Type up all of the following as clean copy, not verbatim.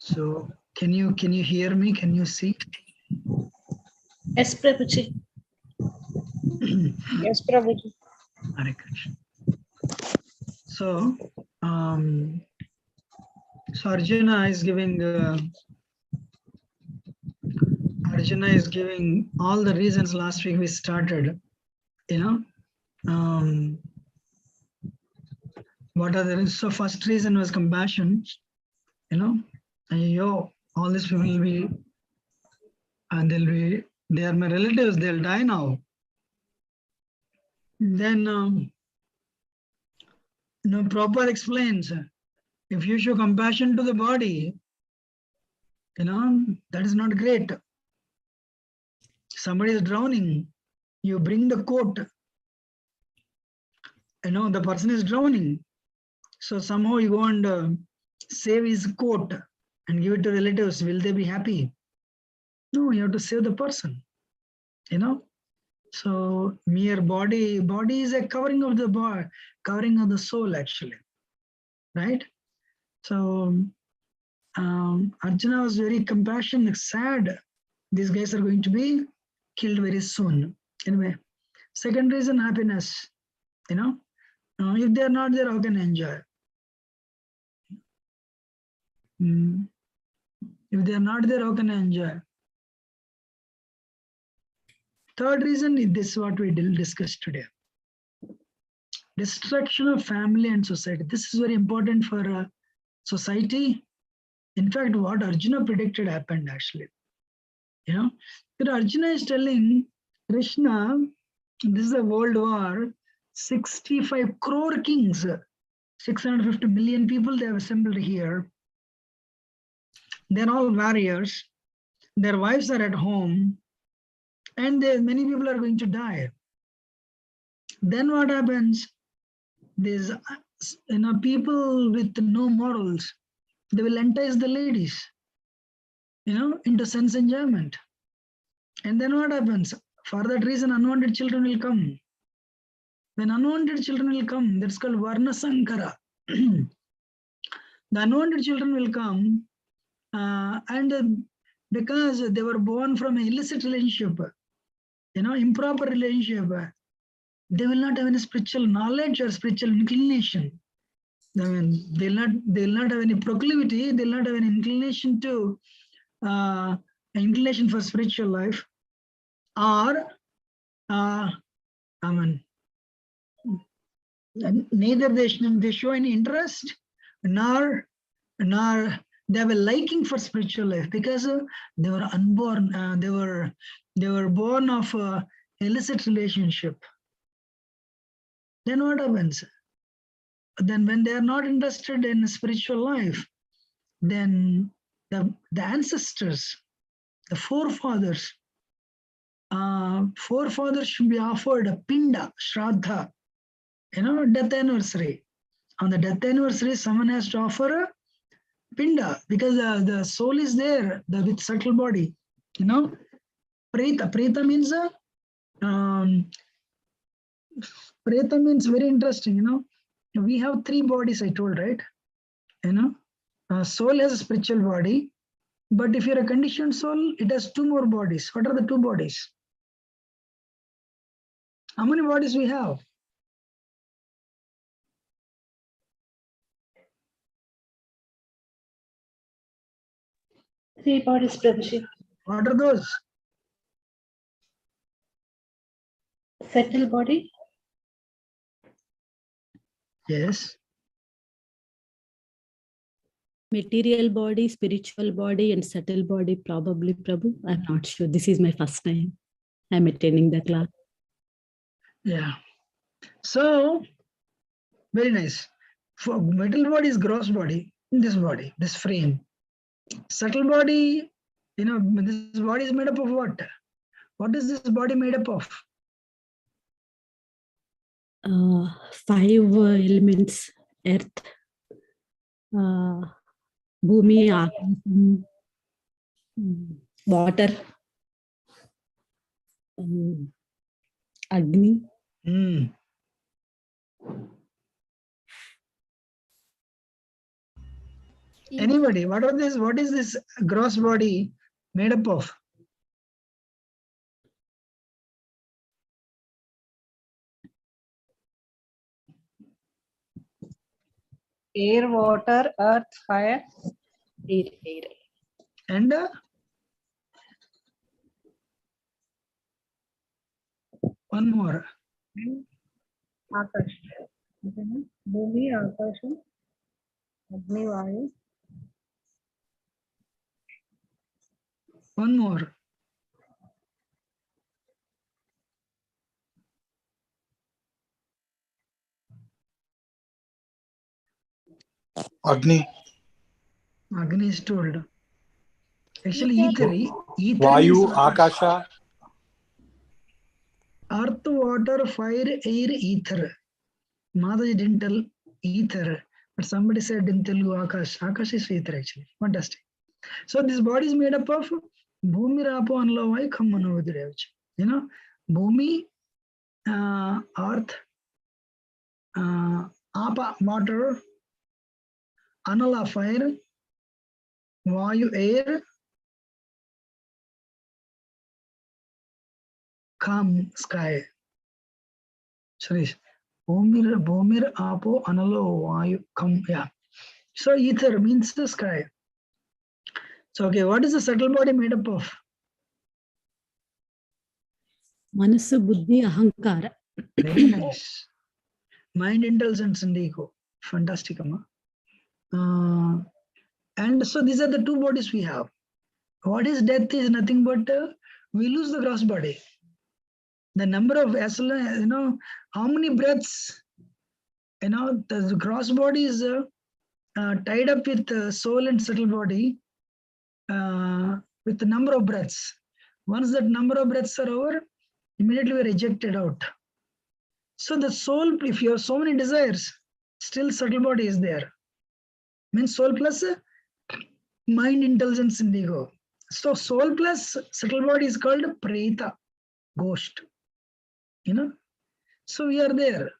So can you hear me? Can you see? Yes, Prabhuji. Yes, Prabhuji. Hare Krishna. So, so Arjuna is giving all the reasons. Last week we started, what are the reasons? So first reason was compassion, all these people will be, and they are my relatives, they'll die now. Then, Prabhupada explains, if you show compassion to the body, that is not great. Somebody is drowning, you bring the coat, the person is drowning. So somehow you go and save his coat and give it to relatives. Will they be happy? No, you have to save the person, So mere body is a covering of the body, covering of the soul actually, right? So Arjuna was very compassionate, sad. These guys are going to be killed very soon. Anyway, second reason, happiness. If they are not there, how can I enjoy? If they are not there, how can I enjoy? Third reason is this, what we discussed today. Destruction of family and society. This is very important for society. In fact, what Arjuna predicted happened actually. That Arjuna is telling Krishna, this is a world war, 65 crore kings, 650 million people they have assembled here. They're all warriors. Their wives are at home. And many people are going to die. Then what happens? These people with no morals, they will entice the ladies, into sense enjoyment. And then what happens? For that reason, unwanted children will come. When unwanted children will come, that's called Varna Sankara. The unwanted children will come, and because they were born from an illicit relationship, improper relationship, they will not have any spiritual knowledge or spiritual inclination. I mean, they'll not have any proclivity, they'll not have any inclination to inclination for spiritual life, or neither they show any interest, nor they have a liking for spiritual life, because they were unborn, they were born of illicit relationship. Then what happens? Then when they are not interested in spiritual life, then the ancestors, the forefathers should be offered a pinda, shraddha, death anniversary. On the death anniversary, someone has to offer a pinda, because the soul is there, with subtle body. Preta. Preta means Preta means very interesting. We have three bodies, I told, right? Soul has a spiritual body, but if you're a conditioned soul, it has two more bodies. What are the two bodies? How many bodies we have? Three bodies, Prabhuji. What are those? Subtle body. Yes. Material body, spiritual body, and subtle body, probably, Prabhu. I'm not sure. This is my first time I'm attending the class. Yeah. So, very nice. For material body is gross body, this frame. Subtle body, this body is made up of what? What is this body made up of? 5 elements: earth, Bhumi, Akasham, water, Agni. Anybody? What is this gross body made up of? Air, water, earth, fire. Air. And one more. Akash. Bhumi, Akasham, Agni, Vayu. One more. Agni. Agni is told. Actually, ether Vayu, means Akasha. earth, water, fire, air, ether. Mataji didn't tell ether, but somebody said in Telugu Akash. Akash is ether actually. Fantastic. So this body is made up of Bhumi, Rapo, Anlavai, Kammanavadurevach. You know, Bhumi, earth, Apa, water, Anala, fire, Vayu, air, Kam, sky. Suresh. Bhumir, Apo, Analo, Vayu, Kam. Yeah. So ether means the sky. So okay, what is the subtle body made up of? Manasu, Buddhi, Ahankara. Very nice. Mind, intelligence, and ego. Fantastic, Amma. And so these are the two bodies we have. What is death is nothing but we lose the gross body. The number of, how many breaths, the gross body is tied up with soul and subtle body with the number of breaths. Once that number of breaths are over, immediately we are ejected out. So the soul, if you have so many desires, still subtle body is there. Means soul plus mind, intelligence, and ego. So soul plus subtle body is called preta, ghost. So we are there.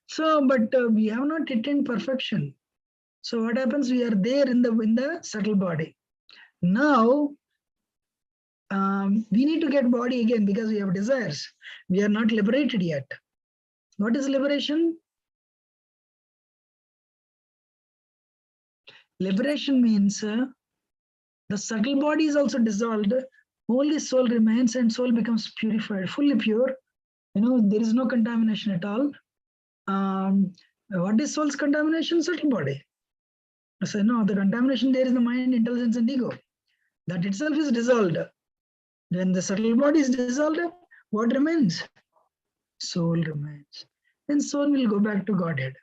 So, but we have not attained perfection. So what happens? We are there in the subtle body. Now we need to get body again because we have desires. We are not liberated yet. What is liberation? Liberation means the subtle body is also dissolved, only soul remains and soul becomes purified, fully pure. There is no contamination at all. What is soul's contamination? Subtle body. So no, the contamination there is the mind, intelligence, and ego. That itself is dissolved. When the subtle body is dissolved, what remains? Soul remains. Then soul will go back to Godhead.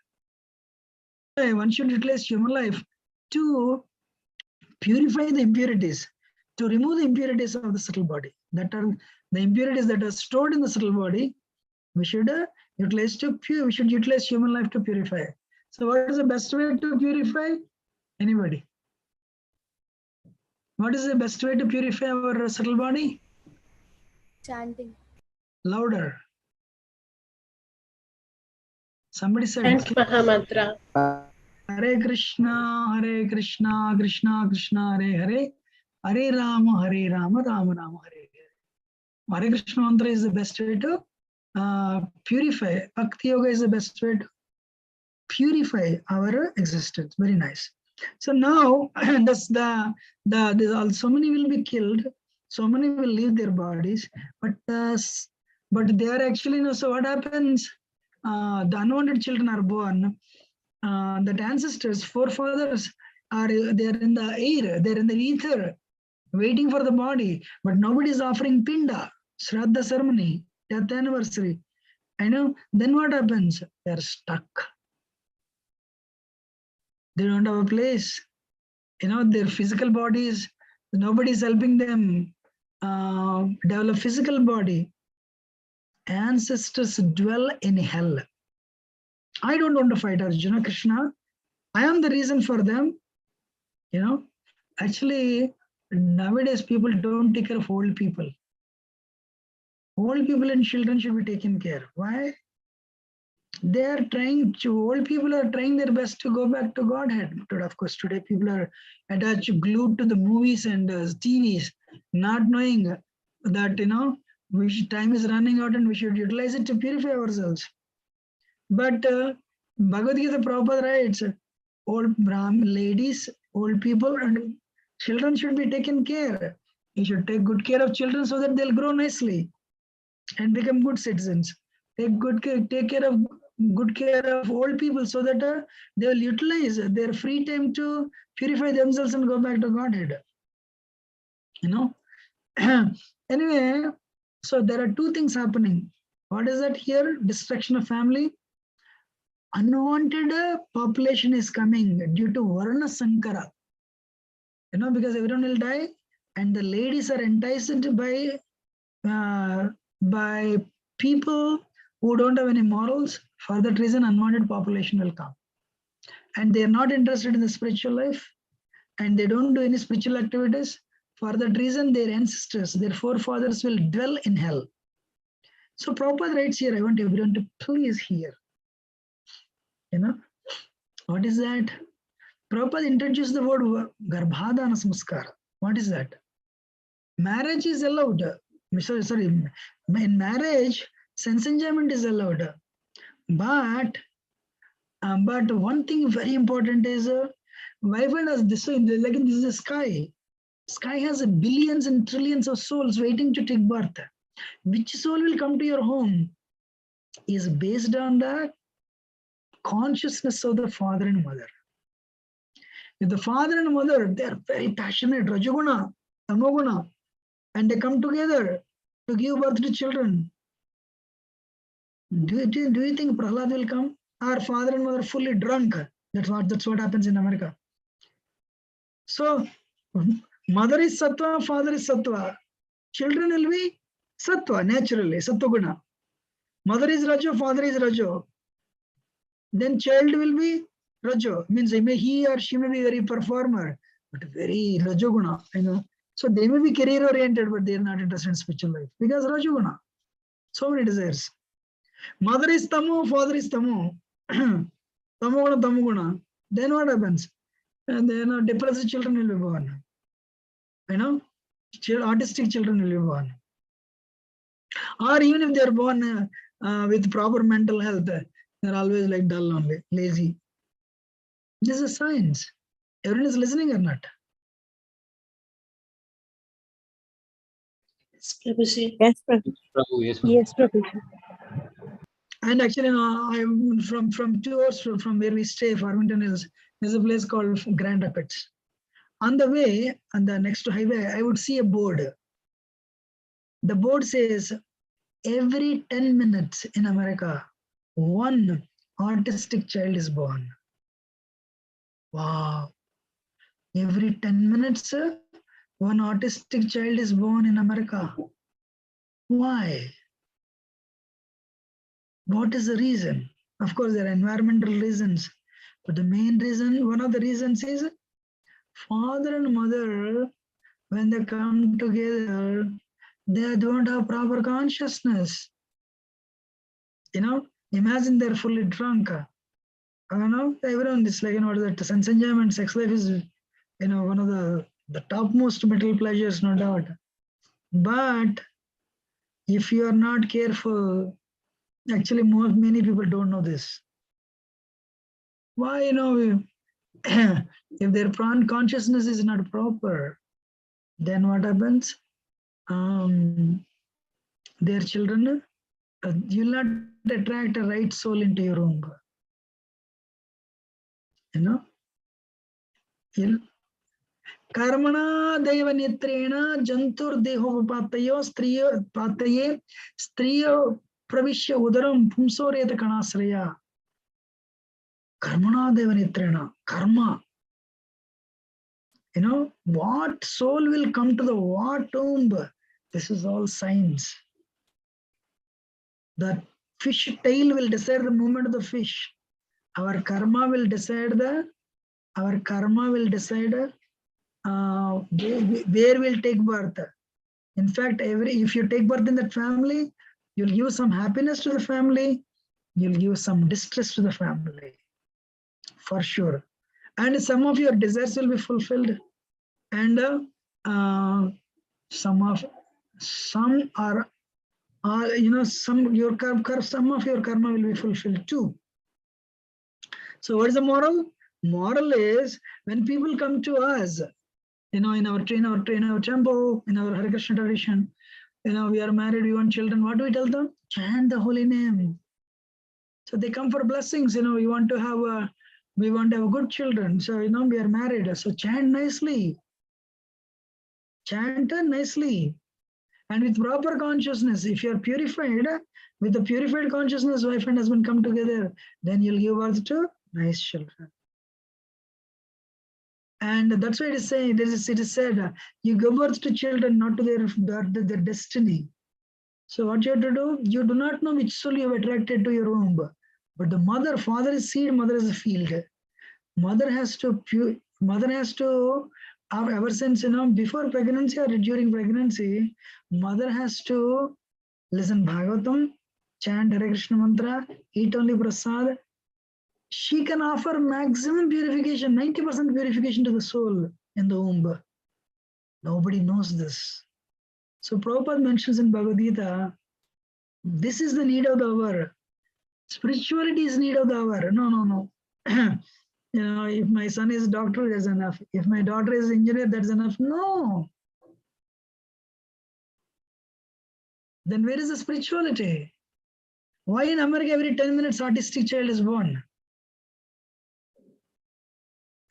One should utilize human life to purify the impurities, to remove the impurities of the subtle body. That are the impurities that are stored in the subtle body. We should utilize human life to purify. So what is the best way to purify? Anybody? What is the best way to purify our subtle body? Chanting. Louder. Somebody said. Chant Mahamantra. Hare Krishna, Krishna Krishna, Hare Hare, Hare Rama, Rama Rama, Hare Hare. Hare Krishna mantra is the best way to purify. Bhakti Yoga is the best way to purify our existence. Very nice. So now, that's so many will be killed. So many will leave their bodies, but they are actually, so what happens? The unwanted children are born. That ancestors, forefathers are there in the air, they're in the ether, waiting for the body, but nobody is offering pinda, Shraddha ceremony, death anniversary. Then what happens? They're stuck. They don't have a place. Their physical bodies, nobody is helping them develop physical body. Ancestors dwell in hell. I don't want to fight Arjuna, Krishna. I am the reason for them. Actually, nowadays people don't take care of old people. Old people and children should be taken care. Why? They are trying to, old people are trying their best to go back to Godhead. But of course, today people are attached, glued to the movies and TVs, not knowing that, time is running out and we should utilize it to purify ourselves. But Bhagavad Gita Prabhupada writes, old ladies, old people, and children should be taken care. You should take good care of children so that they'll grow nicely and become good citizens. Take care of old people so that they will utilize their free time to purify themselves and go back to Godhead. Anyway, so there are two things happening. What is that here? Destruction of family. Unwanted population is coming due to Varna Sankara. Because everyone will die, and the ladies are enticed by people who don't have any morals. For that reason, unwanted population will come. And they are not interested in the spiritual life, and they don't do any spiritual activities. For that reason, their ancestors, their forefathers will dwell in hell. So Prabhupada writes here, I want everyone to please hear. What is that? Prabhupada introduced the word Garbhadana Samskara. What is that? Marriage is allowed. Sorry, in marriage, sense enjoyment is allowed. But one thing very important is, wife and husband, this is the sky. Sky has billions and trillions of souls waiting to take birth. Which soul will come to your home is based on the consciousness of the father and mother. If the father and mother, they are very passionate, Rajoguna, Tamoguna, and they come together to give birth to children. Do you think Prahlad will come? Our father and mother fully drunk. That's what happens in America. So mother is sattva, father is sattva. Children will be sattva, naturally, sattva-guna. Mother is rajo, father is rajo. Then child will be rajo. Means he or she may be very performer, but very rajoguna, So they may be career oriented, but they are not interested in spiritual life because rajoguna. So many desires. Mother is tamu, father is tamu. Tamoguna. Then what happens? And then depressed children will be born. Autistic children will be born. Or even if they are born with proper mental health, they're always like dull only, lazy. This is science. Everyone is listening or not? Yes, Prabhuji. Yes, Prabhu. Yes, Yes, Prabhu. And actually, I'm from 2 hours from where we stay, Farmington Hills. There's a place called Grand Rapids. On the way, on the next highway, I would see a board. The board says, every 10 minutes in America, one autistic child is born. Wow. Every 10 minutes, one autistic child is born in America. Why? What is the reason? Of course, there are environmental reasons, but the main reason, one of the reasons is father and mother, when they come together, they don't have proper consciousness. Imagine they're fully drunk. Everyone is like, that sense enjoyment, sex life is, one of the topmost material pleasures, no doubt. But if you are not careful, actually many people don't know this. Why, if their consciousness is not proper, then what happens? Their children, you'll not attract a right soul into your womb. Karmana deva nitrena jantur deho patayo striyo pravishya udaram pumsoreta kanasraya. Karmana deva nitrena, karma. What soul will come to the what womb? This is all science. The fish tail will decide the movement of the fish. Our karma will decide where we'll take birth. In fact, if you take birth in that family, you'll give some happiness to the family. you'll give some distress to the family, for sure. And some of your desires will be fulfilled, and some are some your some of your karma will be fulfilled too. So what is the moral? Moral is when people come to us, in our temple, in our Hare Krishna tradition, we are married, we want children. What do we tell them? Chant the holy name. So they come for blessings. We want to have good children. So we are married. So chant nicely. Chant nicely. And with proper consciousness, if you are purified, with the purified consciousness, wife and husband come together, then you'll give birth to nice children. And that's why it is saying, it is said, you give birth to children, not to their destiny. So what you have to do, you do not know which soul you have attracted to your womb. But the father is seed, mother is a field. Mother has to ever since, before pregnancy or during pregnancy, mother has to listen Bhagavatam, chant Hare Krishna mantra, eat only prasad. She can offer maximum purification, 90% purification to the soul in the womb. Nobody knows this. So Prabhupada mentions in Bhagavad Gita, this is the need of the hour. Spirituality is need of the hour. No. If my son is a doctor, that's enough. If my daughter is an engineer, that's enough. No. Then where is the spirituality? Why in America every 10 minutes autistic child is born?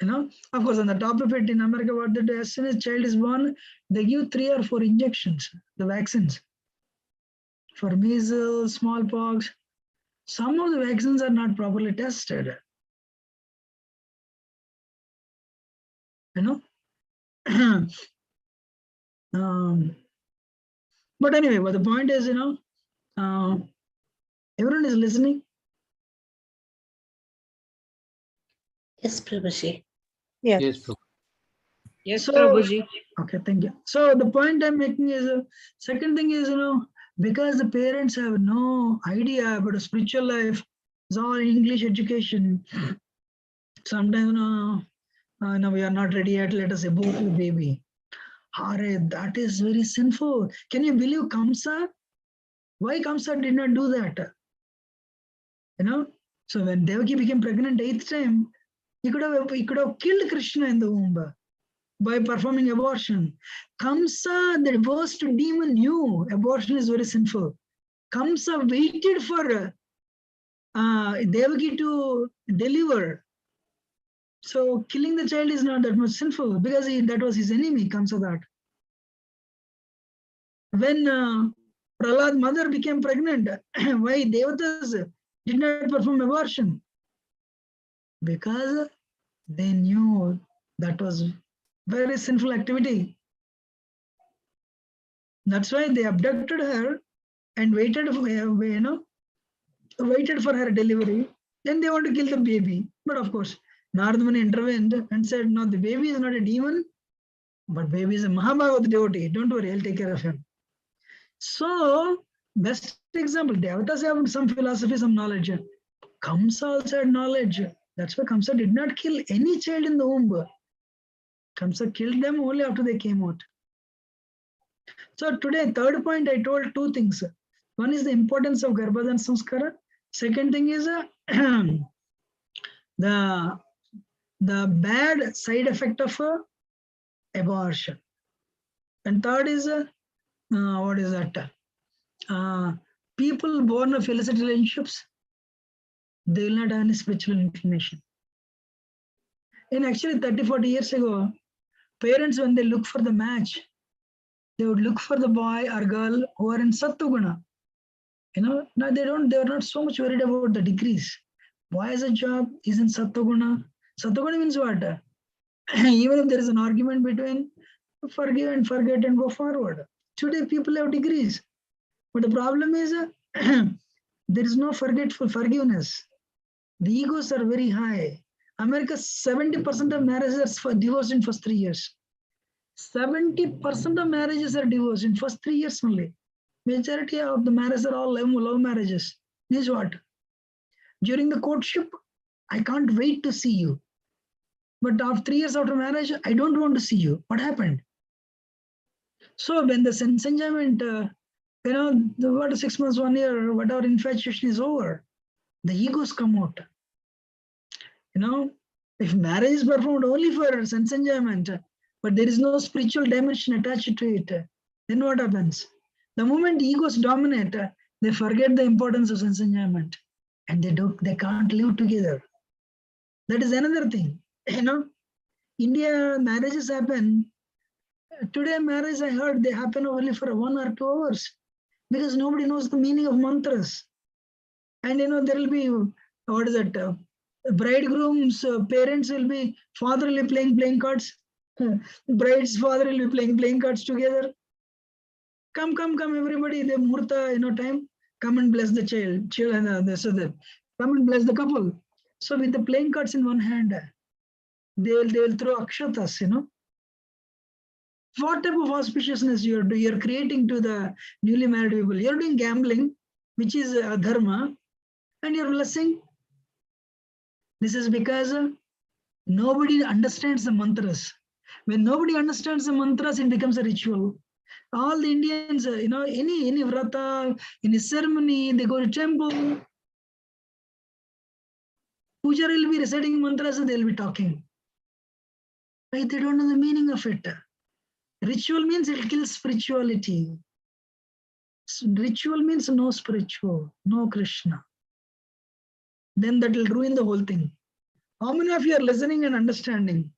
Of course, on the top of it, in America, what they do, as soon as child is born, they give 3 or 4 injections, the vaccines. For measles, smallpox. Some of the vaccines are not properly tested. But anyway, but the point is, everyone is listening. Yes, Prabhuji. Yes. Yes, Prabhu. Yes, So- Prabhuji. Okay, thank you. So the point I'm making is, second thing is, because the parents have no idea about a spiritual life, it's all English education. Sometimes, no, we are not ready yet, let us abort the baby. Hare, that is very sinful. Can you believe Kamsa? Why Kamsa did not do that? So when Devaki became pregnant 8th time, he could have killed Krishna in the womb by performing abortion. Kamsa, the worst demon, knew abortion is very sinful. Kamsa waited for Devaki to deliver. So killing the child is not that much sinful because that was his enemy, Kamsa that. When Prahlad's mother became pregnant, why Devatas did not perform abortion? Because they knew that was very sinful activity. That's why they abducted her and waited for her delivery. Then they want to kill the baby. But of course, Narada Muni intervened and said, no, the baby is not a demon, but baby is a Mahabhagavad devotee. Don't worry, I'll take care of him. So, best example, Devatas have some philosophy, some knowledge. Kamsa also had knowledge. That's why Kamsa did not kill any child in the womb. Kamsa killed them only after they came out. So today, third point, I told 2 things. One is the importance of Garbhadan Sanskara. Second thing is the bad side effect of abortion. And third is, what is that? People born of illicit relationships, they will not have any spiritual inclination. And actually 30-40 years ago, parents, when they look for the match, they would look for the boy or girl who are in Sattva-guna. Now they are not so much worried about the degrees. Boy has a job, is in Sattva-guna. Sattva-guna means what? Even if there is an argument between, forgive and forget and go forward. Today people have degrees. But the problem is, there is no forgiveness. The egos are very high. America, 70% of marriages are divorced in first 3 years. 70% of marriages are divorced in first 3 years only. Majority of the marriages are all love marriages. Means what? During the courtship, I can't wait to see you. But after 3 years after marriage, I don't want to see you. What happened? So when the sense enjoyment, what 6 months, 1 year, whatever infatuation is over, the egos come out. If marriage is performed only for sense enjoyment, but there is no spiritual dimension attached to it, then what happens? The moment egos dominate, they forget the importance of sense enjoyment, and they can't live together. That is another thing. India marriages happen. Today marriage, I heard they happen only for 1 or 2 hours because nobody knows the meaning of mantras. And there will be, what is it? Bridegroom's parents will be, father will be playing cards. Bride's father will be playing cards together. Come, everybody, the Murta, time, come and bless the child, come and bless the couple. So with the playing cards in one hand, they will throw akshatas, What type of auspiciousness you're creating to the newly married people? You're doing gambling, which is dharma, and you're blessing. This is because nobody understands the mantras. When nobody understands the mantras, it becomes a ritual. All the Indians, any vrata, any ceremony, they go to temple. Pujari will be reciting mantras and they'll be talking. Right? They don't know the meaning of it. Ritual means it kills spirituality. Ritual means no spiritual, no Krishna. Then that will ruin the whole thing. How many of you are listening and understanding?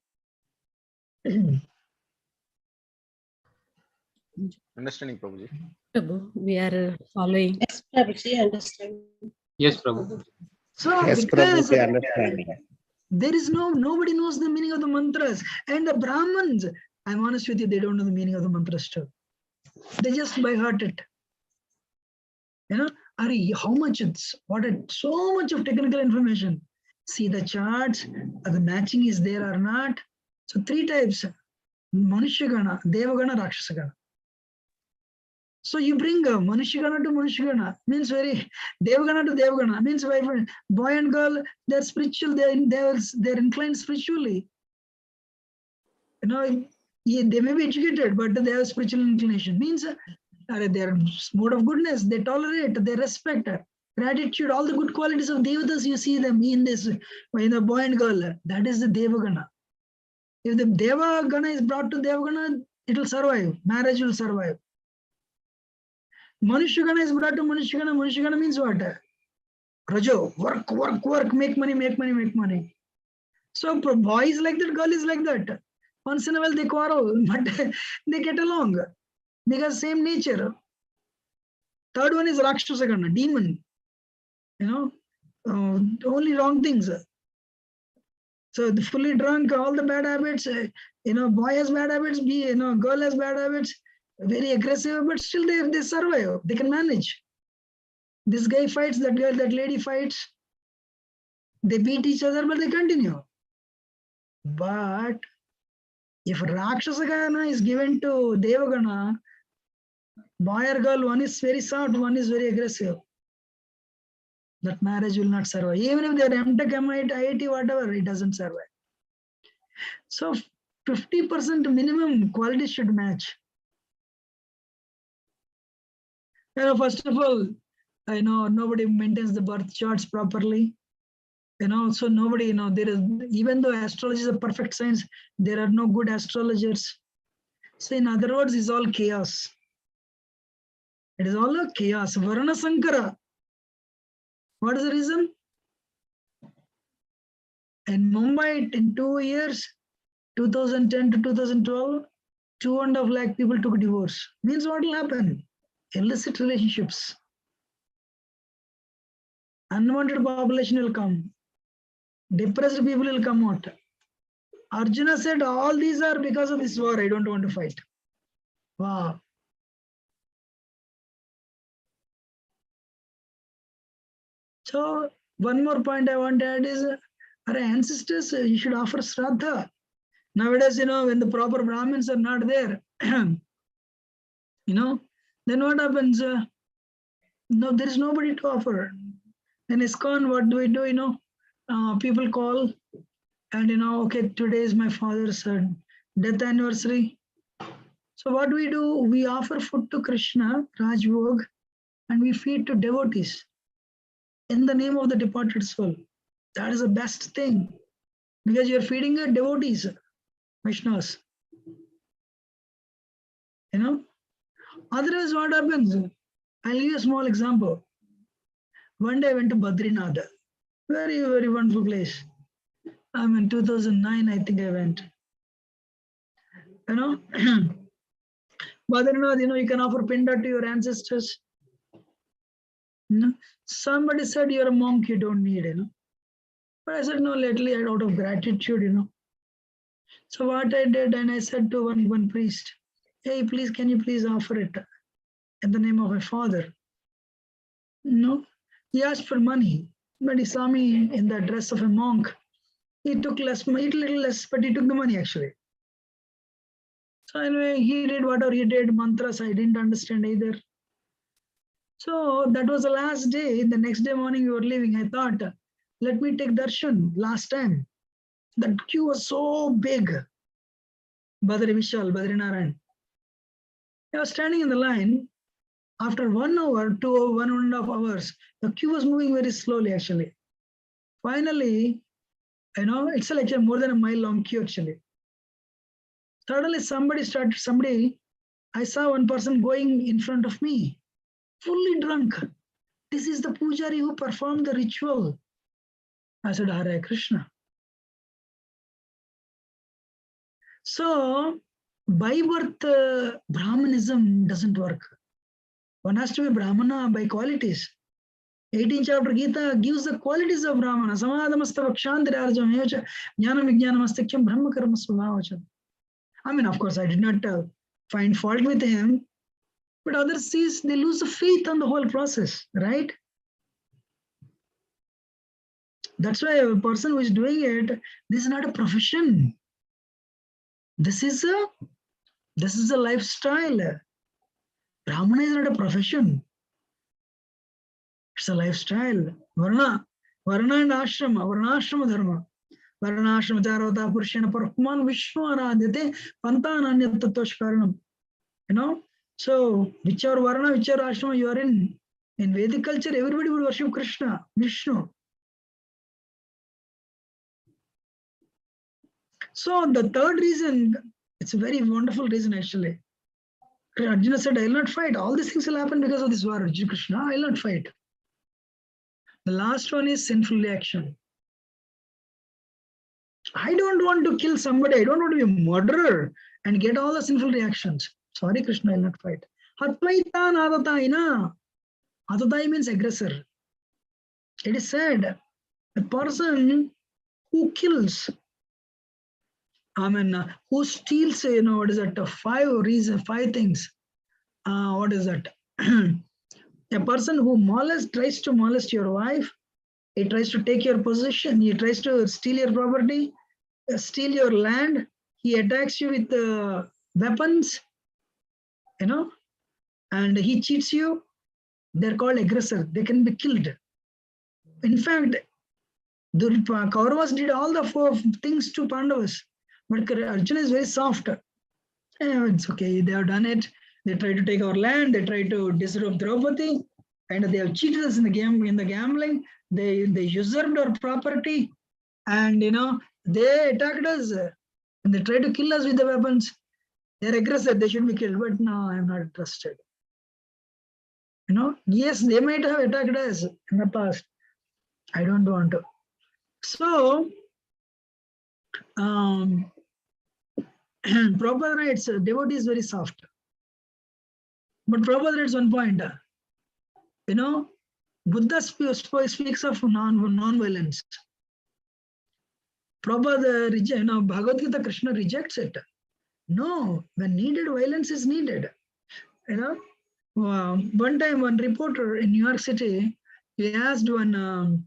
Understanding, Prabhuji. Prabhu, we are following. Yes, Prabhuji, understand. Yes, Prabhu. So Yes, because Prabhuji, understanding. there is nobody knows the meaning of the mantras. And the Brahmins, I'm honest with you, they don't know the meaning of the mantras too. They just by heart it. Ari, how much so much of technical information. See the charts, the matching is there or not. So 3 types, Manushyagana, Devagana, Rakshasagana. So you bring Manushyagana to Manushyagana, means Devagana to Devagana, means boy and girl, they're spiritual, they're inclined spiritually. They may be educated, but they have spiritual inclination. Means their mode of goodness, they tolerate, they respect, gratitude, all the good qualities of Devatas, you see them in this, boy and girl. That is the Devagana. If the Devagana is brought to Devagana, it will survive. Marriage will survive. Manushyagana is brought to Manushyagana. Manushyagana means what? Rajo, work, make money. So boy is like that, girl is like that. Once in a while they quarrel, but they get along because same nature. Third one is Rakshasagana, demon. Only wrong things. So the fully drunk, all the bad habits. Boy has bad habits, girl has bad habits. Very aggressive, but still they survive. They can manage. This guy fights, that girl, that lady fights. They beat each other, but they continue. But if Rakshasagana is given to Devagana, boy or girl, one is very soft, one is very aggressive. That marriage will not survive. Even if they are MTech, MIT, IIT, whatever, it doesn't survive. So 50% minimum quality should match. First of all, nobody maintains the birth charts properly. So nobody, there is, even though astrology is a perfect science, there are no good astrologers. So in other words, it's all chaos. It is all a chaos. Varana Sankara. What is the reason? In Mumbai, in 2 years, 2010 to 2012, 2.5 lakh people took divorce. Means what will happen? Illicit relationships. Unwanted population will come. Depressed people will come out. Arjuna said, all these are because of this war. I don't want to fight. Wow. So one more point I want to add is, our ancestors, you should offer Shraddha. Nowadays, when the proper Brahmins are not there, then what happens? No, there is nobody to offer. In ISKCON, what do we do? People call and okay, today is my father's death anniversary. So what do? We offer food to Krishna, Rajbhog, and we feed to devotees in the name of the departed soul. That is the best thing, because you're feeding your devotees, Vaishnavas. Otherwise, what happens? I'll give you a small example. One day I went to Badrinath, very, very wonderful place. In 2009, I think I went. Badrinath, you can offer pinda to your ancestors. Somebody said, you're a monk, you don't need, But I said, no, lately, out of gratitude, So what I did, and I said to one priest, hey, please, can you please offer it in the name of my father? He asked for money, but he saw me in the dress of a monk. He took less, little less, but he took the money actually. So anyway, he did whatever he did, mantras I didn't understand either. So that was the last day. The next day morning we were leaving. I thought, let me take darshan last time. The queue was so big. Badri Vishal, Badrinarayan. I was standing in the line. After 1 hour, 1.5 hours, the queue was moving very slowly actually. Finally, it's like more than a mile long queue actually. Suddenly I saw one person going in front of me, fully drunk. This is the pujari who performed the ritual. I said, Hare Krishna. So, by birth, Brahmanism doesn't work. One has to be Brahmana by qualities. 18th chapter Gita gives the qualities of Brahmana. Samadhamasta vakshantirarjam evacha jnanam vijnanamastakhyam brahma karma svabhavacham. Of course, I did not find fault with him, but others they lose the faith on the whole process, right? That's why a person who is doing it, this is not a profession. This is a lifestyle. Brahmana is not a profession. It's a lifestyle. Varna and ashrama, varnashrama dharma. Varnashrama charvata purushena parapman vishnu aradhyate pantananya tattvaskaranam. So whichever varna, whichever ashrama you are in Vedic culture, everybody would worship Krishna, Vishnu. So the third reason, it's a very wonderful reason actually. Arjuna said, I will not fight. All these things will happen because of this war, Arjuna Krishna. I will not fight. The last one is sinful reaction. I don't want to kill somebody. I don't want to be a murderer and get all the sinful reactions. Sorry, Krishna, I will not fight. Hatvaita nadataina. Adatai means aggressor. It is said, a person who kills, who steals, what is that? 5 things. What is that? A person who tries to molest your wife, he tries to take your possession, he tries to steal your property, steal your land, he attacks you with weapons, and he cheats you, they're called aggressor. They can be killed. In fact, the Kauravas did all the 4 things to Pandavas, but Arjuna is very soft. It's okay, they have done it. They try to take our land, they try to disrobe Draupadi, and they have cheated us in the gambling. They usurped our property, and they attacked us, and they try to kill us with the weapons. They're aggressive, they should be killed, but no, I'm not interested. Yes, they might have attacked us in the past. I don't want to. So, Prabhupada writes, devotee is very soft. But Prabhupada writes one point, Buddha speaks of non-violence. Prabhupada, Bhagavad Gita, Krishna rejects it. No, when needed, violence is needed. One time, one reporter in New York City, he asked the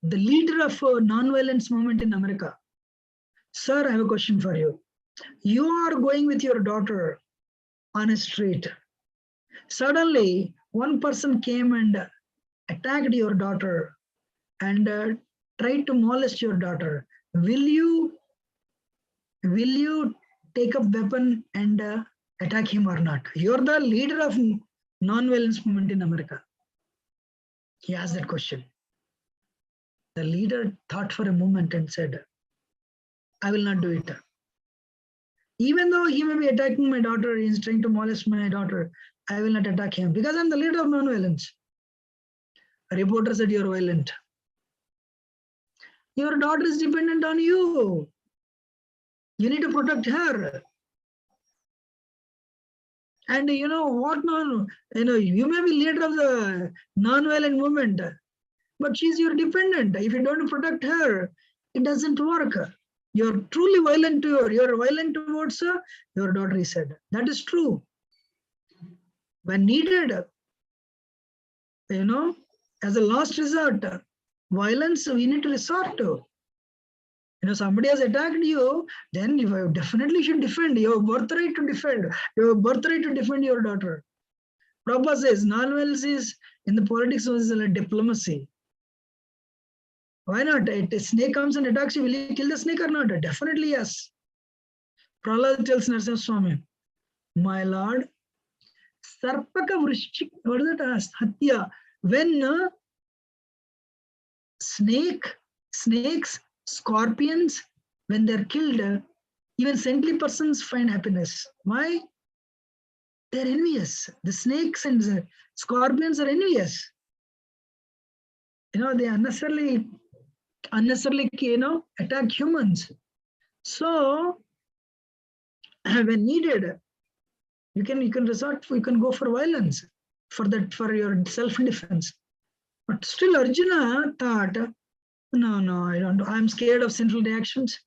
leader of non-violence movement in America, sir, I have a question for you. You are going with your daughter on a street. Suddenly, one person came and attacked your daughter and tried to molest your daughter, will you take up weapon and attack him or not? You're the leader of non-violence movement in America. He asked that question. The leader thought for a moment and said, I will not do it. Even though he may be attacking my daughter, he is trying to molest my daughter, I will not attack him because I'm the leader of non-violence. A reporter said, you're violent. Your daughter is dependent on you. You need to protect her. And you know what? You may be leader of the non-violent movement, but she's your dependent. If you don't protect her, it doesn't work. You're truly violent to her. You're violent towards her, your daughter, he said. That is true. When needed, as a last resort, violence we need to resort to. Somebody has attacked you, then you definitely should defend. You have birthright to defend. You have birthright to defend your daughter. Prabhupada says non-violence is in the politics is like diplomacy. Why not? A snake comes and attacks you. Will you kill the snake or not? Definitely yes. Prahlad tells Narasimha Swami, my lord, Sarpaka Vrishchik, what is that? Hatya. When snakes, scorpions, when they're killed, even saintly persons find happiness. Why? They're envious. The snakes and the scorpions are envious. They unnecessarily attack humans. So when needed, you can go for violence for your self-defense. But still Arjuna thought, no, I don't. I'm scared of sinful reactions.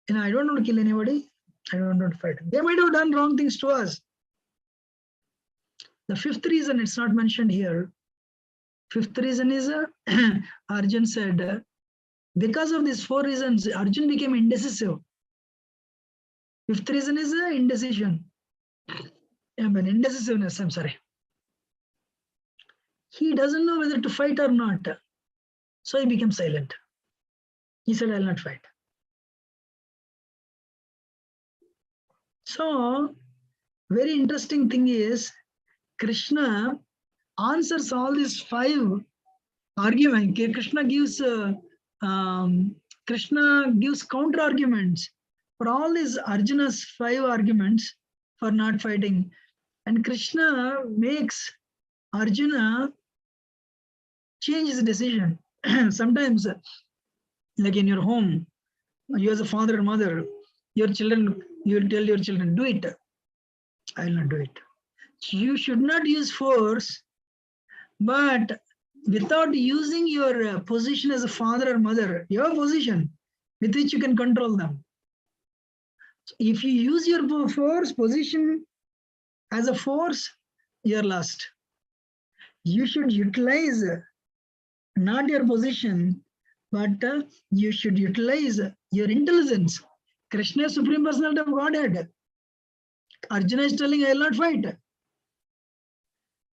I don't want to kill anybody. I don't want to fight. They might have done wrong things to us. The fifth reason, it's not mentioned here. Fifth reason is Arjun said, because of these four reasons, Arjun became indecisive. Fifth reason is indecision. Indecisiveness, I'm sorry. He doesn't know whether to fight or not. So he became silent. He said, I'll not fight. So, very interesting thing is, Krishna answers all these 5 arguments. Krishna gives counter arguments for all these Arjuna's 5 arguments for not fighting. And Krishna makes Arjuna change his decision. Sometimes, like in your home, you as a father and mother, your children, you will tell your children, do it. I will not do it. You should not use force, but without using your position as a father or mother, your position with which you can control them. If you use your position as a force, you're lost. You should utilize not your position, but you should utilize your intelligence. Krishna is Supreme Personality of Godhead. Arjuna is telling, I will not fight.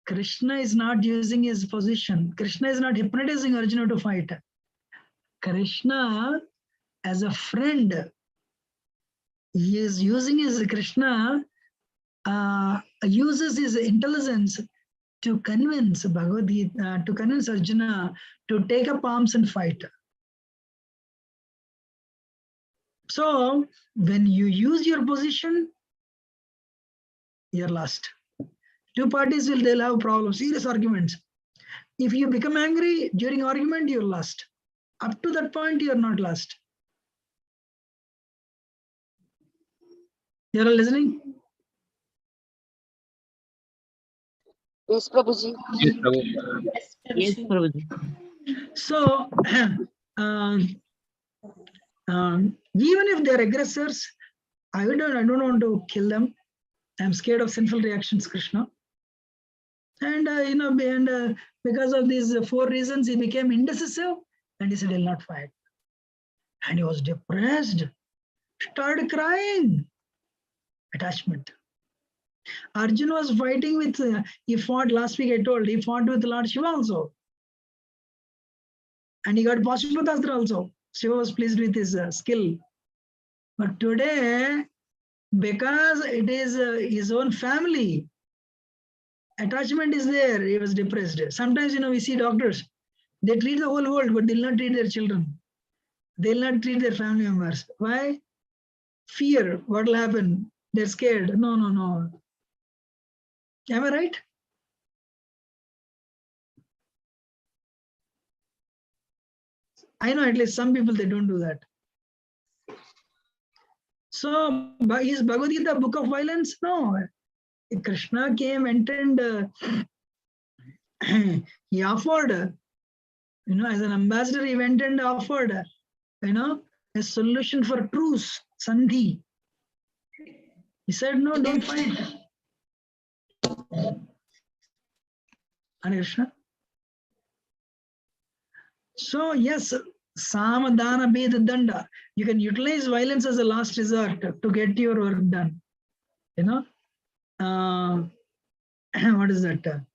Krishna is not using his position. Krishna is not hypnotizing Arjuna to fight. Krishna, as a friend, he is using his Krishna, uses his intelligence to convince Bhagavad Gita, to convince Arjuna to take up arms and fight. So when you use your position, you're lost. 2 parties they'll have problems, serious arguments. If you become angry during argument, you're lost. Up to that point, you're not lost. You're all listening? Yes, Prabhuji. Yes, Prabhu. Yes, Prabhuji. So, even if they're aggressors, I don't want to kill them. I'm scared of sinful reactions, Krishna. And because of these 4 reasons, he became indecisive, and he said, "I'll not fight." And he was depressed, started crying. Attachment. Arjuna was fighting with, he fought, last week I told, he fought with Lord Shiva also. And he got Pashupatastra also. Shiva was pleased with his skill. But today, because it is his own family, attachment is there, he was depressed. Sometimes, we see doctors, they treat the whole world, but they'll not treat their children. They'll not treat their family members. Why? Fear, what will happen? They're scared. No, no, no. Am I right? I know at least some people, they don't do that. So, is Bhagavad Gita a book of violence? No. Krishna came, entered, he offered, as an ambassador, he went and offered, a solution for truce, sandhi. He said, no, don't fight. Hare Krishna. So, yes, samadana beda danda. You can utilize violence as a last resort to get your work done. What is that?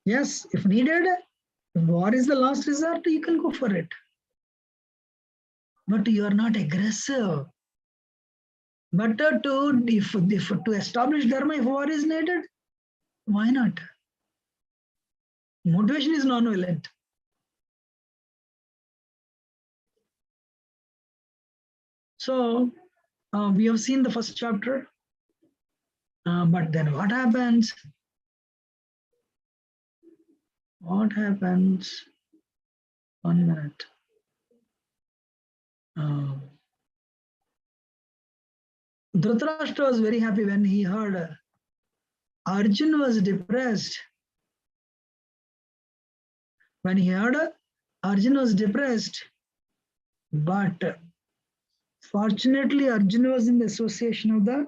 Yes, if needed, if war is the last resort, you can go for it. But you are not aggressive. Better to establish dharma, if war is needed, why not? Motivation is non-violent. So we have seen the first chapter, but then what happens? What happens? 1 minute. Dhritarashtra was very happy when he heard Arjuna was depressed. When he heard Arjuna was depressed, but fortunately Arjuna was in the association of the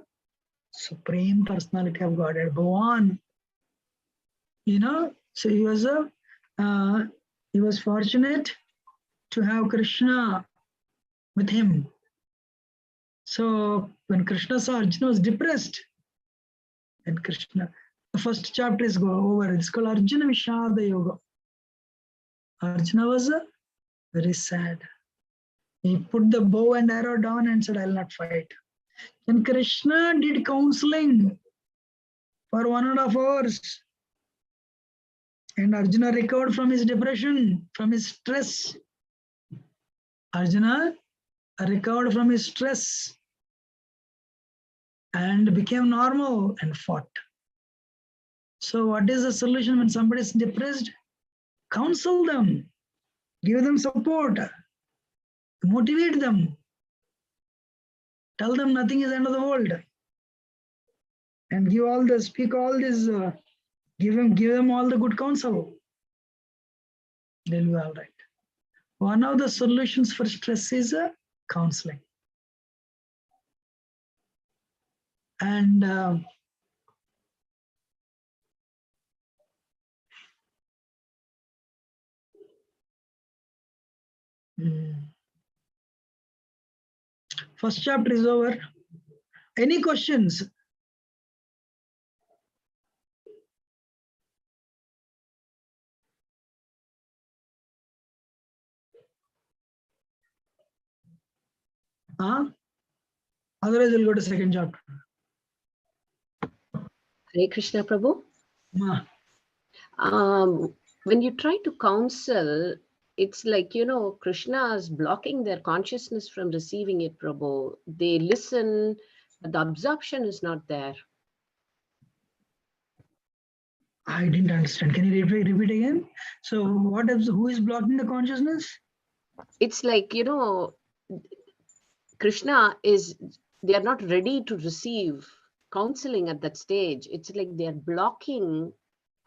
Supreme Personality of Godhead, Bhavan. So he was fortunate to have Krishna with him. So when Krishna saw Arjuna was depressed, and Krishna, the first chapter is over. It's called Arjuna Vishada Yoga. Arjuna was very sad. He put the bow and arrow down and said, I'll not fight. And Krishna did counseling for 1.5 hours. And Arjuna recovered from his depression, from his stress. Arjuna recovered from his stress and became normal and fought. So what is the solution when somebody is depressed? Counsel them, give them support, motivate them, tell them nothing is the end of the world, and speak all this, give them all the good counsel. They'll be all right. One of the solutions for stress is counseling. And first chapter is over. Any questions? Otherwise, we'll go to second chapter. Hare Krishna Prabhu. When you try to counsel, it's like, Krishna is blocking their consciousness from receiving it, Prabhu. They listen, but the absorption is not there. I didn't understand. Can you repeat again? So who is blocking the consciousness? It's like, Krishna they are not ready to receive counseling at that stage. It's like they're blocking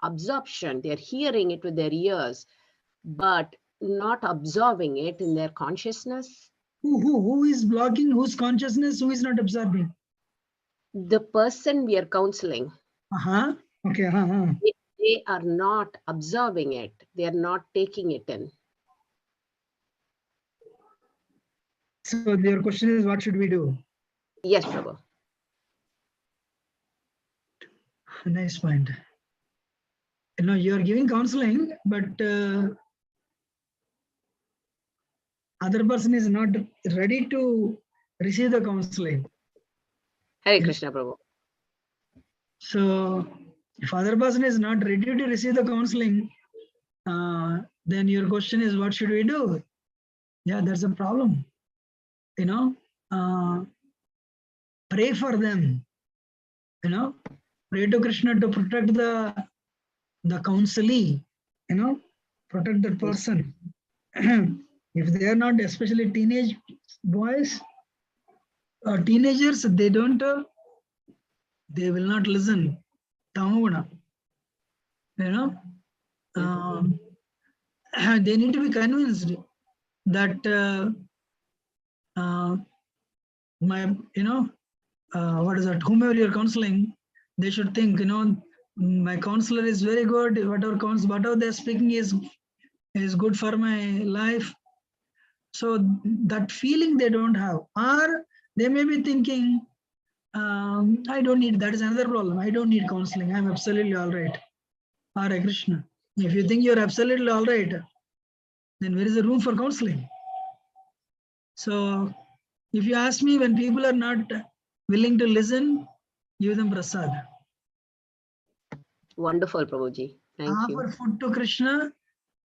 absorption. They're hearing it with their ears, but not absorbing it in their consciousness. Who is blocking whose consciousness? Who is not absorbing? The person we are counseling. Okay. They are not absorbing it. They are not taking it in. So your question is, what should we do? Yes, Prabhu. A nice point. You are giving counseling, but other person is not ready to receive the counseling. Hare Krishna, Prabhu. So if other person is not ready to receive the counseling, then your question is, what should we do? Yeah, that's a problem. Pray for them. Pray to Krishna to protect the counselee. Protect that person. If they are not, especially teenage boys or teenagers, they don't. They will not listen. Tamaguna. They need to be convinced that what is that? Whomever you're counseling, they should think, my counselor is very good. Whatever they're speaking is good for my life. So that feeling they don't have, or they may be thinking, I don't need. That is another problem. I don't need counseling. I'm absolutely all right. Hare Krishna. If you think you're absolutely all right, then where is the room for counseling? So if you ask me, when people are not willing to listen, give them prasad. Wonderful, Prabhuji. Thank you. Offer food to Krishna,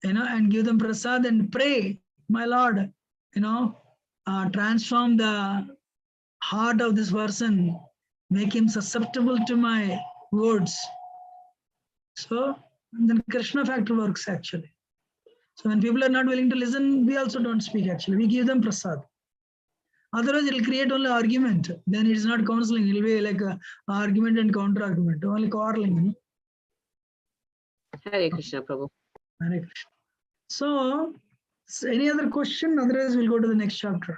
and give them prasad and pray, my Lord, transform the heart of this person, make him susceptible to my words. So then Krishna factor works actually. So when people are not willing to listen, we also don't speak actually. We give them prasad. Otherwise, it will create only argument. Then it is not counseling. It will be like a argument and counter argument, only quarreling. Hare Krishna, Prabhu. Hare Krishna. So any other question? Otherwise, we'll go to the next chapter.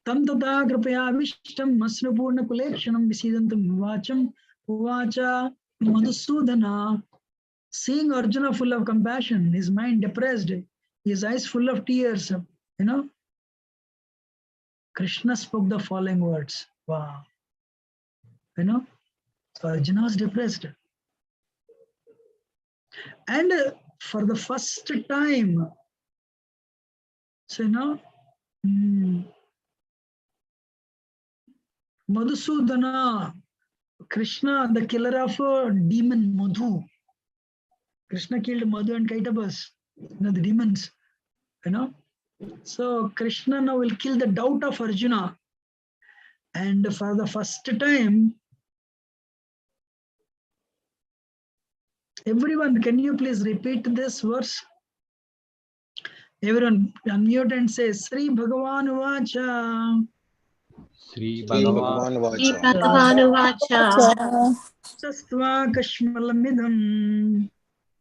Tam tata kripaya vishtam masnupurna kulekshanam visidantam vacham uvacha Madhusudana. Seeing Arjuna full of compassion, his mind depressed, his eyes full of tears, Krishna spoke the following words. Wow. So Arjuna was depressed. And for the first time, Madhusudana, Krishna, the killer of demon Madhu. Krishna killed Madhu and Kaitabas, the demons. So Krishna now will kill the doubt of Arjuna. And for the first time, everyone, can you please repeat this verse? Everyone unmute and say, Sri Bhagavan Vacha. Sri Bhagavan Bhagavan Sastva Kashmalamidam.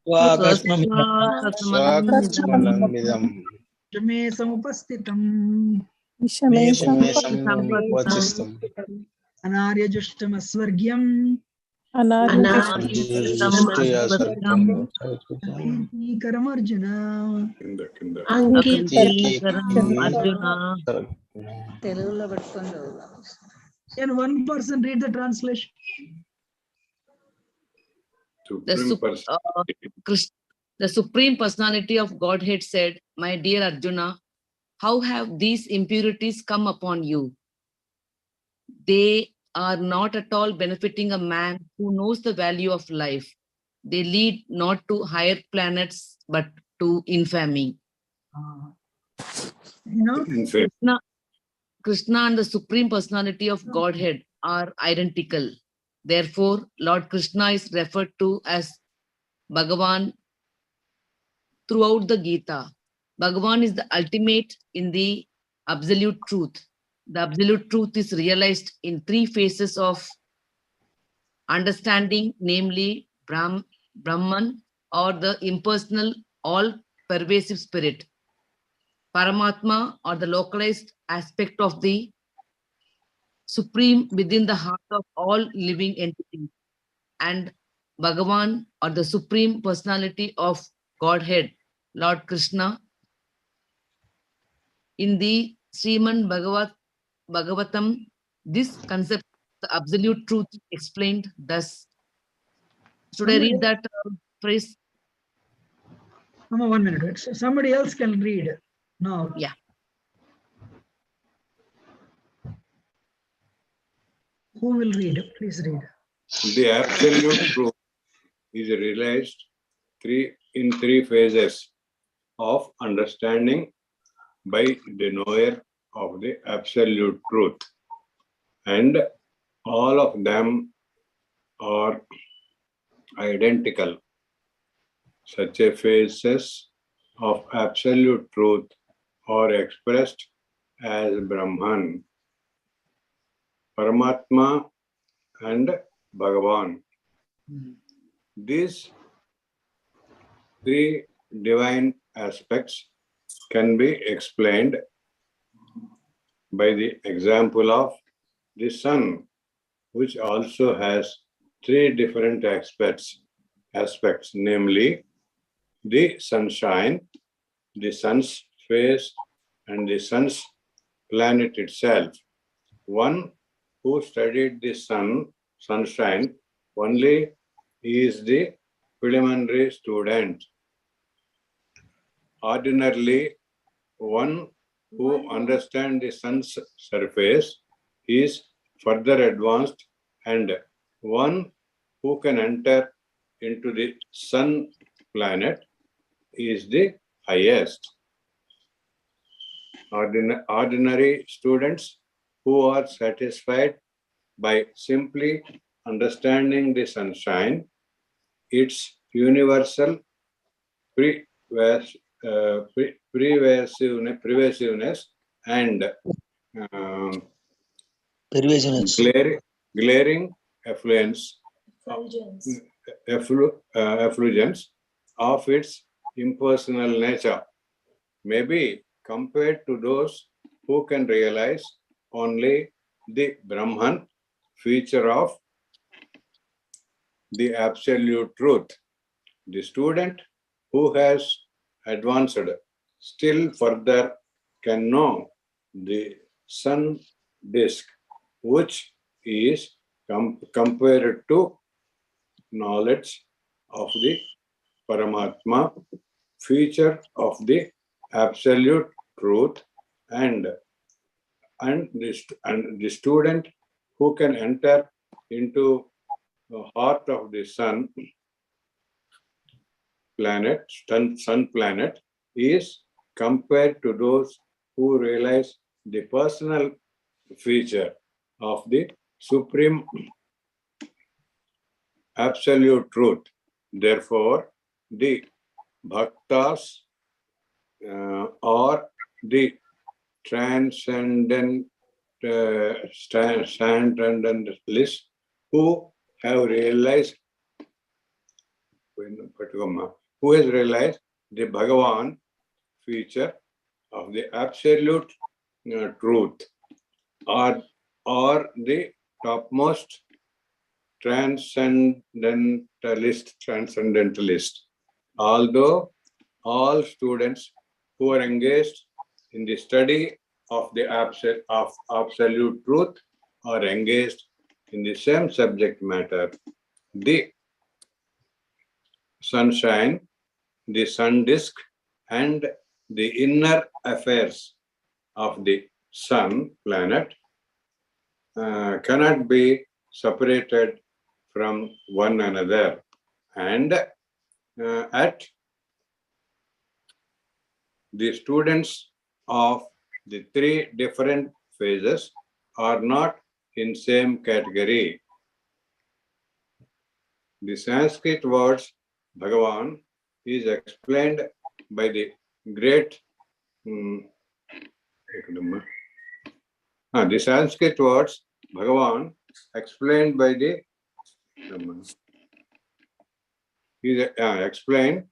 Swakashmalamidam Jame Samupastitam. me samupachistam Anarya Jushtam Asvargyam. Anjishtiya sargam Karamarjuna. Can one person read the translation? The Supreme Personality of Godhead said, "My dear Arjuna, how have these impurities come upon you? They are not at all benefiting a man who knows the value of life. They lead not to higher planets, but to infamy." Krishna and the Supreme Personality of Godhead are identical. Therefore, Lord Krishna is referred to as Bhagavan throughout the Gita. Bhagavan is the ultimate in the absolute truth. The absolute truth is realized in three phases of understanding, namely Brahman, or the impersonal, all-pervasive spirit. Paramatma, or the localized aspect of the supreme within the heart of all living entities. And Bhagavan, or the supreme personality of Godhead, Lord Krishna, in the Bhagavatam, this concept, the absolute truth, explained thus. Should I read that phrase? Come 1 minute. So somebody else can read now. Yeah. Who will read? Please read. The absolute truth is realized in three phases of understanding by the knower of the absolute truth, and all of them are identical. Such a phases of absolute truth are expressed as Brahman, Paramatma, and Bhagavan. These three divine aspects can be explained by the example of the sun, which also has three different aspects, namely the sunshine, the sun's face, and the sun's planet itself. One who studied the sunshine only is the preliminary student. Ordinarily, one who understands the sun's surface is further advanced, and one who can enter into the sun planet is the highest. Ordinary students who are satisfied by simply understanding the sunshine, its universal pervasiveness and glaring effluence of its impersonal nature may be compared to those who can realize only the Brahman feature of the absolute truth. The student who has advanced still further can know the sun disk, which is compared to knowledge of the Paramatma, feature of the absolute truth, and the student who can enter into the heart of the sun planet is compared to those who realize the personal feature of the supreme absolute truth. Therefore, the bhaktas or the transcendentalists who have realized the Bhagavan feature of the absolute truth are the topmost transcendentalist. Although all students who are engaged in the study of the absolute truth are engaged in the same subject matter, the sunshine, the sun disk, and the inner affairs of the sun planet cannot be separated from one another, and at the students of the three different phases are not in same category. The Sanskrit words Bhagavan is explained by the great the Sanskrit words Bhagavan explained by the is explained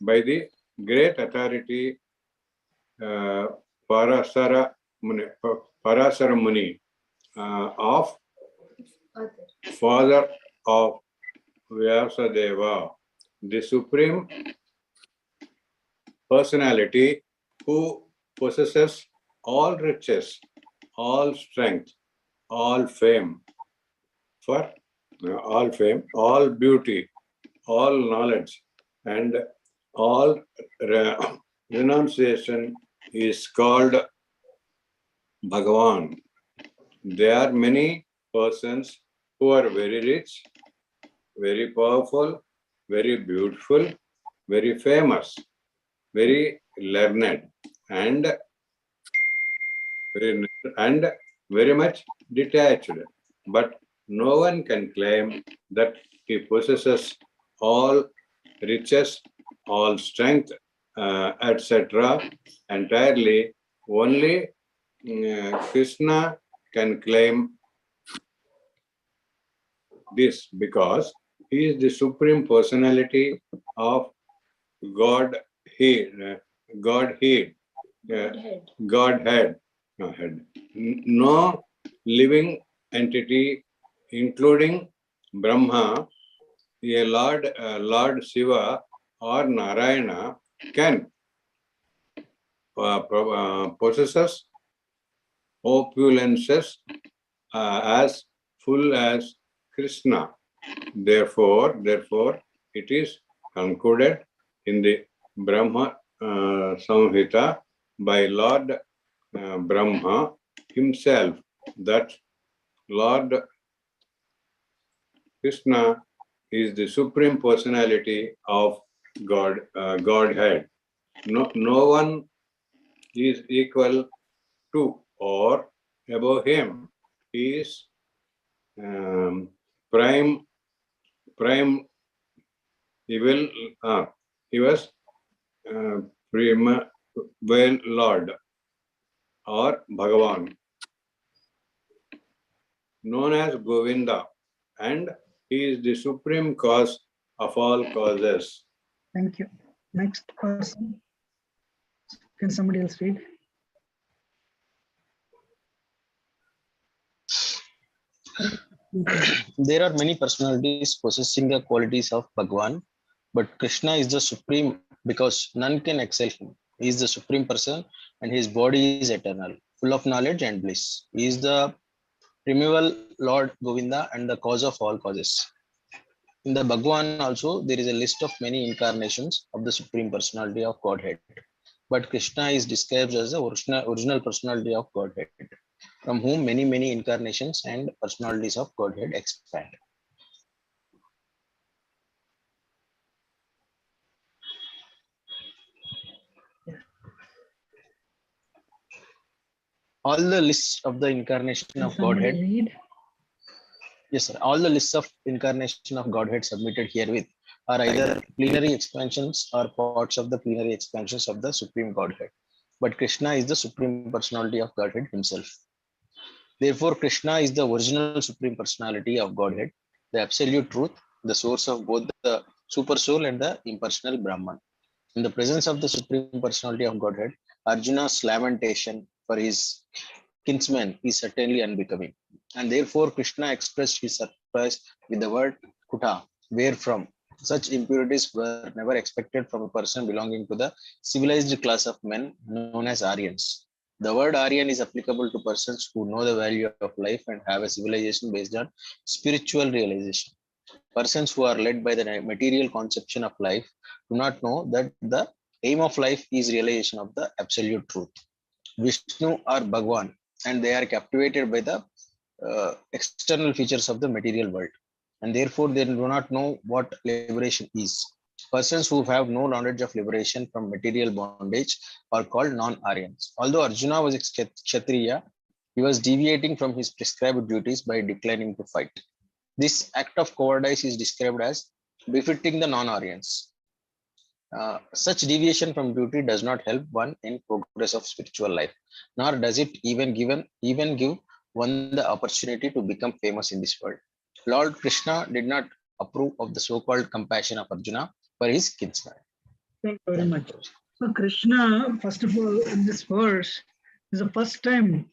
by the great authority Parasara Muni of father of Vyasadeva, the supreme personality who possesses all riches, all strength, all fame, all beauty, all knowledge, and all renunciation is called Bhagavan. There are many persons who are very rich, very powerful, very beautiful, very famous, very learned, and very much detached. But no one can claim that he possesses all riches, all strength, etc. entirely. Only Krishna can claim this because he is the supreme personality of Godhead. Godhead. Godhead. No head. No living entity, including Brahma, a Lord Shiva or Narayana, can possess opulences as full as Krishna. Therefore, it is concluded in the Brahma Samhita by Lord Brahma himself that Lord Krishna is the supreme personality of Godhead. No one is equal to or above him. He is prime evil. He was prima well Lord or Bhagavan, known as Govinda, and he is the supreme cause of all causes. Thank you. Next person. Can somebody else read? There are many personalities possessing the qualities of Bhagwan, but Krishna is the supreme because none can excel him. He is the supreme person and his body is eternal, full of knowledge and bliss. He is the primeval Lord Govinda and the cause of all causes. In the Bhagwan also, there is a list of many incarnations of the supreme personality of Godhead. But Krishna is described as the original personality of Godhead, from whom many incarnations and personalities of Godhead expand. All the lists of the incarnation of Godhead. Read? Yes, sir. All the lists of incarnation of Godhead submitted herewith are either plenary expansions or parts of the plenary expansions of the Supreme Godhead. But Krishna is the Supreme Personality of Godhead himself. Therefore, Krishna is the original Supreme Personality of Godhead, the absolute truth, the source of both the Super Soul and the impersonal Brahman. In the presence of the Supreme Personality of Godhead, Arjuna's lamentation for his kinsman is certainly unbecoming. And therefore, Krishna expressed his surprise with the word Kuta, wherefrom such impurities were never expected from a person belonging to the civilized class of men known as Aryans. The word Aryan is applicable to persons who know the value of life and have a civilization based on spiritual realization. Persons who are led by the material conception of life do not know that the aim of life is realization of the absolute truth. Vishnu or Bhagwan, and they are captivated by the external features of the material world, and therefore they do not know what liberation is. Persons who have no knowledge of liberation from material bondage are called non-Aryans. Although Arjuna was a Kshatriya, he was deviating from his prescribed duties by declining to fight. This act of cowardice is described as befitting the non-Aryans. Such deviation from duty does not help one in progress of spiritual life, nor does it even give one the opportunity to become famous in this world. Lord Krishna did not approve of the so-called compassion of Arjuna for his kinsman. Thank you very much. So Krishna, first of all, in this verse, is the first time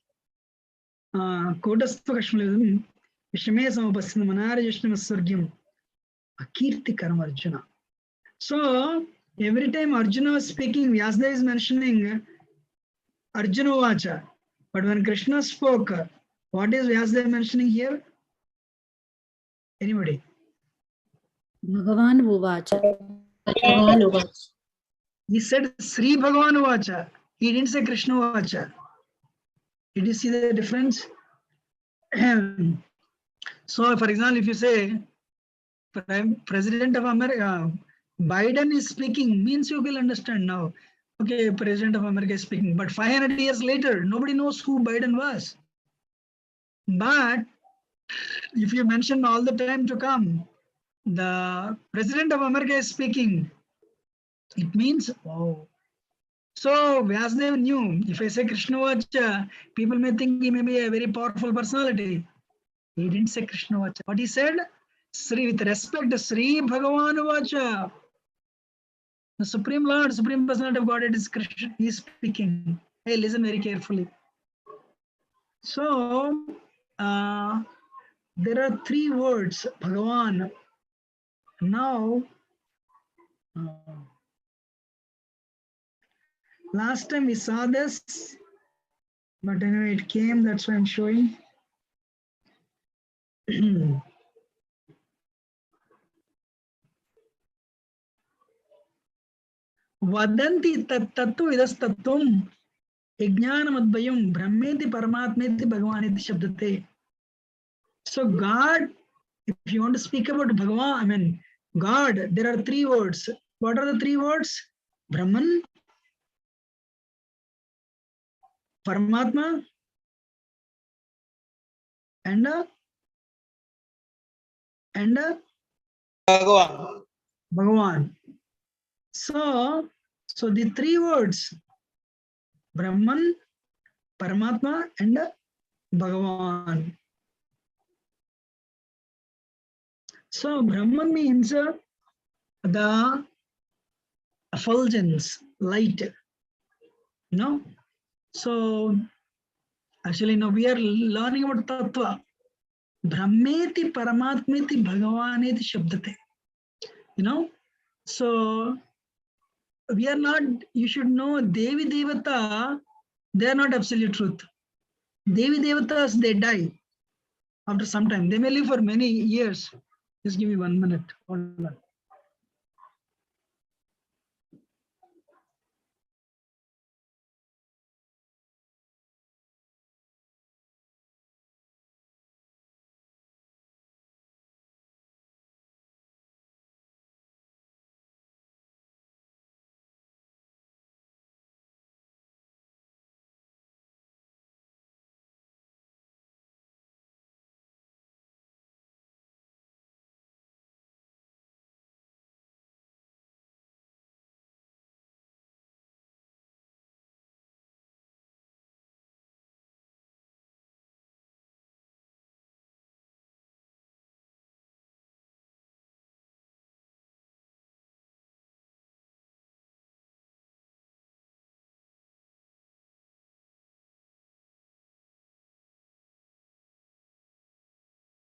Kodastha Kashmalism, Vishame Samapasina Manara Yashnama Surgyam, Akirti Karam Arjuna. So every time Arjuna was speaking, Vyasdev is mentioning Arjuna Vacha. But when Krishna spoke, what is Vyasdev mentioning here? Anybody? Bhagavan Uvacha. He said Sri Bhagavan Vacha. He didn't say Krishna Vacha. Did you see the difference? So, for example, if you say President of America, Biden is speaking, means you will understand now. Okay, President of America is speaking, but 500 years later, nobody knows who Biden was. But if you mention all the time to come, the President of America is speaking, it means, oh. So Vyasdev knew, if I say Krishna Vacha, people may think he may be a very powerful personality. He didn't say Krishna Vacha. What he said, Sri, with respect, Sri Bhagavan Vacha. The Supreme Lord, Supreme Personality of Godhead is Krishna. He is speaking. Hey, listen very carefully. So, there are three words, Bhagavan. Now, last time we saw this, but anyway, it came, that's why I'm showing. Vadanti tattu idastattum Ijnanamadvayam Brahmeti Paramatmeti Bhagavaniti Shabdate. So God, if you want to speak about Bhagavan, I mean God, there are three words. What are the three words? Brahman, Paramatma, and Bhagavan. So the three words, Brahman, Paramatma, and Bhagavan. So Brahman means the effulgence, light. So actually, now we are learning about Tattva. Brahmeti Paramatmeti Bhagavaneti Shabdate. So we are not, you should know, Devi Devata, they are not absolute truth. Devi Devatas, they die after some time. They may live for many years. Just give me 1 minute. Hold on.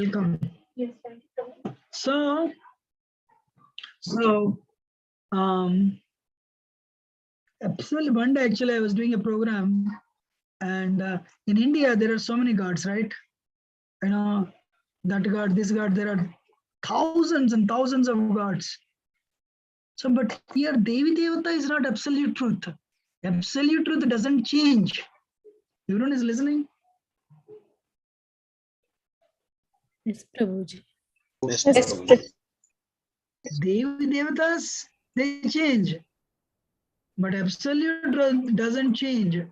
Welcome. So absolutely, one day actually I was doing a program, and in India there are so many gods, right? That god, this god, there are thousands and thousands of gods. So, but here Devi Devata is not absolute truth. Absolute truth doesn't change. Everyone is listening? Yes, Prabhuji. Yes, Prabhuji. Devi Devatas, they change. But absolute truth doesn't change.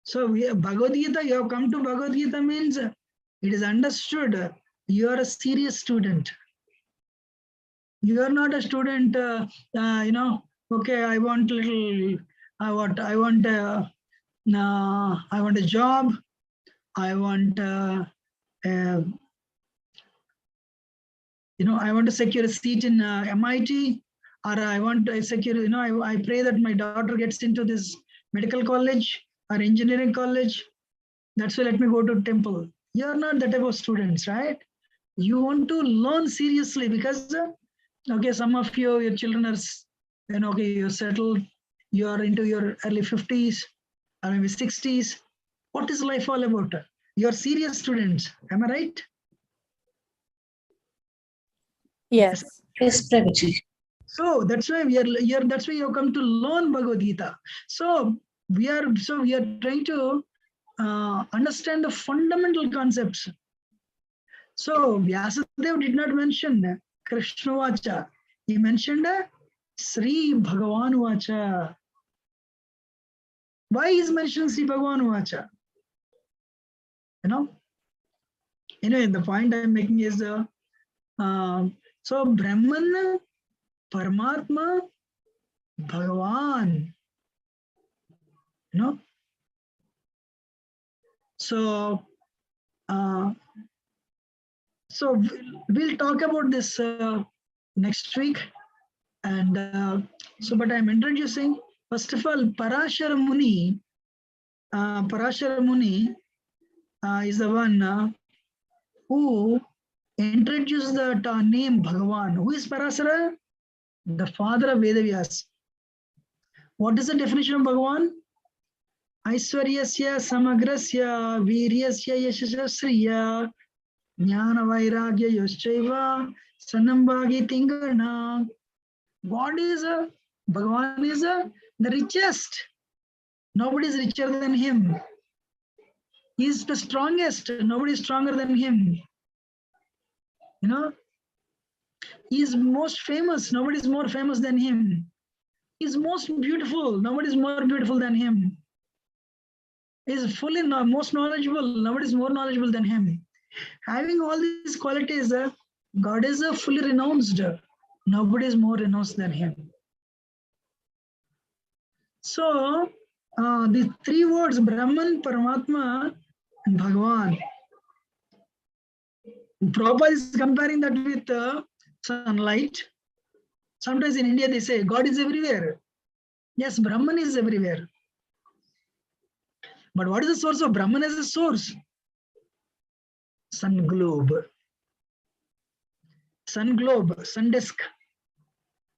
So Bhagavad Gita, you have come to Bhagavad Gita means it is understood you are a serious student. You are not a student, okay, I want little, I want a job, I want I want to secure a seat in MIT, or I want to secure, I pray that my daughter gets into this medical college or engineering college. That's why let me go to temple. You're not that type of students, right? You want to learn seriously because, okay, some of you, your children are, okay, you're settled, you're into your early 50s or maybe 60s. What is life all about? You're serious students, am I right? Yes. Yes, Prabhuji. So that's why we are here. That's why you have come to learn Bhagavad Gita. So we are trying to understand the fundamental concepts. So Vyasadeva did not mention Krishna Vacha. He mentioned Sri Bhagavan Vacha. Why is mentioned Sri Bhagavan Vacha? Anyway, the point I'm making is so Brahman, Paramatma, Bhagavan. So we'll talk about this next week. And but I'm introducing, first of all, Parashara Muni. Parashara Muni is the one who introduced the name Bhagavan. Who is Parashara? The father of Vedavyas. What is the definition of Bhagavan? Aishwaryasya samagrasya viryasya yashasya jnana vairagya yoschaiva sanambhagi tingana. God is Bhagavan is the richest. Nobody is richer than him. He is the strongest. Nobody is stronger than him. He is most famous. Nobody is more famous than him. He is most beautiful. Nobody is more beautiful than him. He is fully most knowledgeable. Nobody is more knowledgeable than him. Having all these qualities, God is fully renounced. Nobody is more renounced than him. So, the three words, Brahman, Paramatma, and Bhagavan. Prabhupada is comparing that with sunlight. Sometimes in India they say God is everywhere. Yes, Brahman is everywhere. But what is the source of Brahman as a source? Sun globe. Sun globe, sun disk.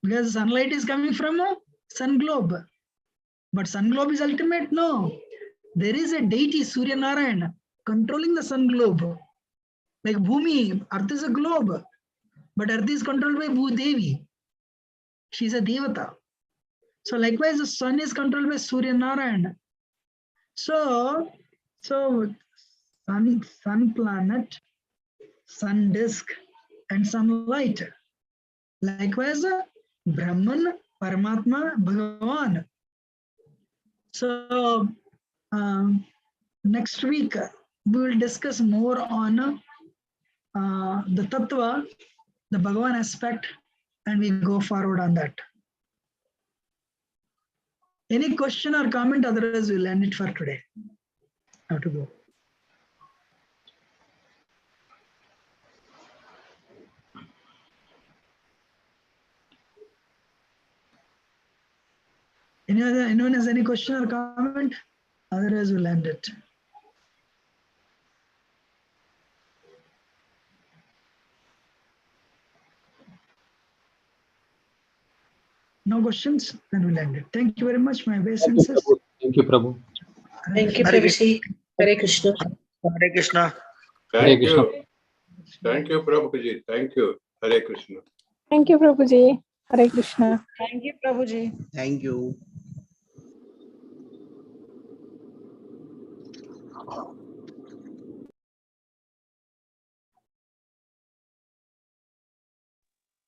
Because sunlight is coming from a sun globe. But sun globe is ultimate? No. There is a deity, Surya Narayan, controlling the sun globe. Like Bhumi, Earth is a globe. But Earth is controlled by Bhudevi. She is a Devata. So likewise, the sun is controlled by Surya Narayan. So sun planet, sun disk, and sunlight. Likewise, Brahman, Paramatma, Bhagavan. So next week we will discuss more on the Tattva, the Bhagavan aspect, and we go forward on that. Any question or comment? Otherwise, we'll end it for today. How to go? Anyone has any question or comment? Otherwise, we'll end it. No questions? Then we'll end it. Thank you very much, my obeisances. Thank you, Prabhu. Thank you, Prabhuji. Hare Krishna. Hare Krishna. Thank you. Thank you, Prabhuji. Thank you. Hare Krishna. Thank you, Prabhuji. Hare Krishna. Thank you, Prabhuji. Thank you.